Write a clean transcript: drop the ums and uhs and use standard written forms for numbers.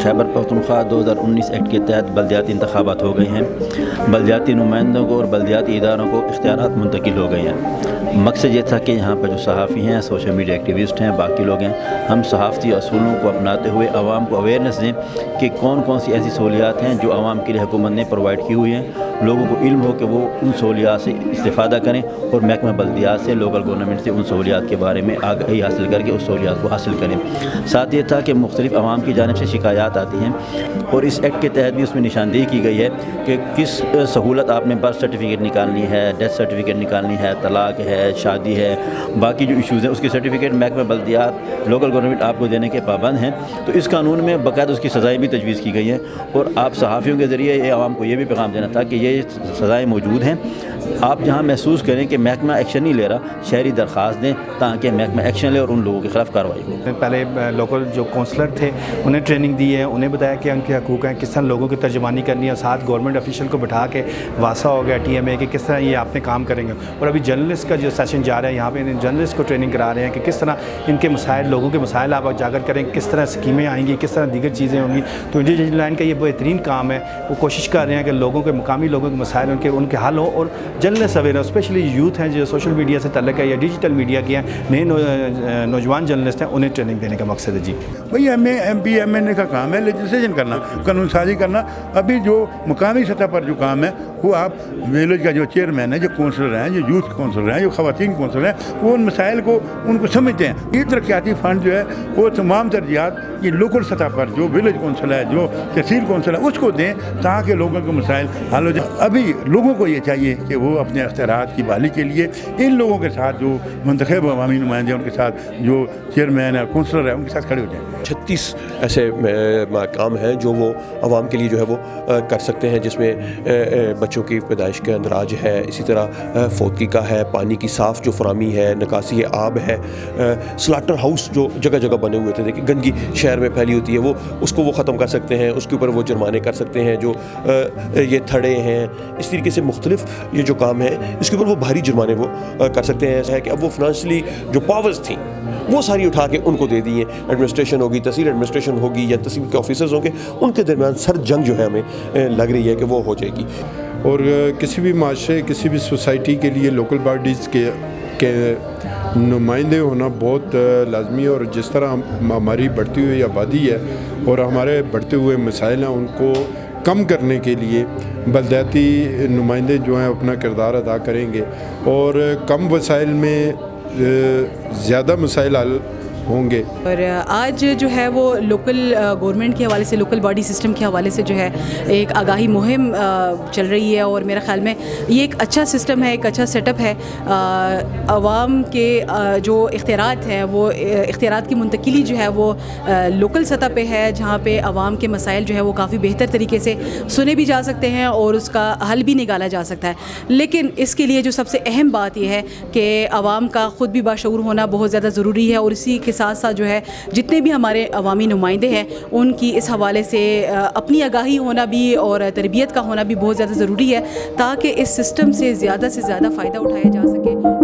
Khyber Pakhtunkhwa 2019 act के तहत बल्दियाती इंतखाबात हो गए हैं। बल्दियाती नुमाइंदों को और बल्दियाती इदारों को इख्तियारात मुंतकिल हो गए हैं। मकसद ये था कि यहाँ पर जो सहाफ़ी हैं, सोशल मीडिया एक्टिविस्ट हैं, बाकी लोग हैं, हम सहाफ़ती असूलों को अपनाते हुए आवाम को अवेयरनेस दें कि कौन कौन सी ऐसी सहूलियात हैं जो आवाम के लिए हुकूमत ने प्रोवाइड की हुई हैं। लोगों को इल्म हो कि वो उन सहूलियात से इस्तिफ़ादा करें और महकमा बल्दियात से, लोकल गवर्नमेंट से उन सहूलियात के बारे में आगाही हासिल करके उस सहूलियात को हासिल करें। साथ ये था कि मुख्तलिफ़ आवाम की जानिब से शिकायत आती हैं और इस एक्ट के तहत भी उसमें निशानदेही की गई है कि किस सहूलत आपने बर्थ सर्टिफिकेट निकालनी है, डेथ सर्टिफिकेट निकालनी है, तलाक है, शादी है, बाकी जो इशूज़ हैं उसके सर्टिफिकेट महकमा बल्दियात, लोकल गवर्नमेंट आपको देने के पाबंद हैं। तो इस कानून में बाकायदा उसकी सज़ाएँ भी तजवीज़ की गई हैं और आप सहाफ़ियों के ज़रिए ये आवाम को ये भी पैगाम देना था कि ये सज़ाएँ मौजूद हैं। आप जहाँ महसूस करें कि महकमा एक्शन नहीं ले रहा, शहरी दरख्वास्त दें ताकि महकमा एक्शन ले और उन लोगों के ख़िलाफ़ कार्रवाई हो। पहले लोकल जो काउंसलर थे उन्हें ट्रेनिंग दी है, उन्हें बताया कि उनके हकूक़ हैं, किस तरह लोगों की तर्जुमानी करनी है और साथ गवर्नमेंट ऑफिशियल को बिठा के वासा हो गया TMA कि किस तरह ये आपने काम करेंगे। और अभी जर्नलिस्ट का जो सेशन जा रहा है यहाँ पे जर्नलिस्ट को ट्रेनिंग करा रहे हैं कि किस तरह इनके मसाइल, लोगों के मसाइल आप उजागर करें, किस तरह स्कीमें आएंगी, किस तरह दीगर चीज़ें होंगी। तो इंडियन डिजिटल लाइन का ये बेहतरीन काम है, वो कोशिश कर रहे हैं कि लोगों के मुकामी लोगों के मसाइल उनके हल हो और जर्नलिस्ट अवेयर, स्पेशली यूथ हैं जो सोशल मीडिया से तल्लक है या डिजिटल मीडिया के हैं, नए नौजवान जर्नलिस्ट हैं, उन्हें ट्रेनिंग देने का मकसद है। जी भाई MP MNA का काम है लेजिस्लेशन करना, कानून साजी करना। अभी जो मुकामी सतह पर जो काम है वो आप विलेज का जो चेयरमैन है, जो काउंसलर हैं, जो यूथ काउंसलर हैं, जो ख़वातीन काउंसलर हैं, वो उन मसाइल को उनको समझते हैं। ये तरक्याती फ़ंड जो है वो तमाम तरजीहात ये लोकल सतह पर जो विलेज काउंसिल है, जो तहसील काउंसिल है, उसको दें ताकि लोगों के मसाइल हल हो जाए। अभी लोगों को ये चाहिए कि वो अपने अख्तियारात की बहाली के लिए इन लोगों के साथ, जो मुंतखब अवामी नुमाइंदे हैं उनके साथ, जो चेयरमैन है, काउंसलर है, उनके साथ खड़े हो जाएँ। 36 ऐसे काम हैं जो वो आवाम के लिए जो है वो कर सकते हैं, जिसमें बच्चों की पैदाइश के अंदराज है, इसी तरह फौतगी का है, पानी की साफ़ जो फरामी है, निकासी आब है, स्लाटर हाउस जो जगह जगह बने हुए थे, देखिए गंदगी शहर में फैली होती है, वो उसको वो ख़त्म कर सकते हैं, उसके ऊपर वो जुर्माने कर सकते हैं। जो ये थड़े हैं, इस तरीके से मुख्तलिफ ये जो काम है इसके ऊपर वो भारी जुर्माने वो कर सकते हैं। ऐसा है कि अब वो फाइनेंशली जो पावर्स थी वो सारी उठा के उनको दे दी हैं। एडमिनिस्ट्रेशन होगी, तहसील एडमिनिस्ट्रेशन होगी या तहसील के ऑफिसर्स होंगे, उनके दरमियान सर जंग जो है हमें लग रही है कि वो हो जाएगी। और किसी भी माशरे, किसी भी सोसाइटी के लिए लोकल बॉडीज़ के नुमाइंदे होना बहुत लाजमी है। और जिस तरह हमारी बढ़ती हुई आबादी है और हमारे बढ़ते हुए मसाइल हैं, उनको कम करने के लिए बल्दियाती नुमाइंदे जो हैं अपना किरदार अदा करेंगे और कम वसाइल में ज़्यादा मसाइल हल होंगे। और आज जो है वो लोकल गवर्नमेंट के हवाले से, लोकल बॉडी सिस्टम के हवाले से जो है एक आगाही मुहिम चल रही है और मेरे ख़्याल में ये एक अच्छा सिस्टम है, एक अच्छा सेटअप है। आवाम के जो इख्तियारात हैं वो इख्तियारात की मुंतकिली जो है वो लोकल सतह पे है, जहाँ पे आवाम के मसाइल जो है वो काफ़ी बेहतर तरीके से सुने भी जा सकते हैं और उसका हल भी निकाला जा सकता है। लेकिन इसके लिए जो सबसे अहम बात यह है कि आवाम का ख़ुद भी बाशऊर होना बहुत ज़्यादा ज़रूरी है और इसी के साथ साथ जो है जितने भी हमारे अवामी नुमाइंदे हैं उनकी इस हवाले से अपनी आगाही होना भी और तरबियत का होना भी बहुत ज़्यादा ज़रूरी है ताकि इस सिस्टम से ज़्यादा फ़ायदा उठाया जा सके।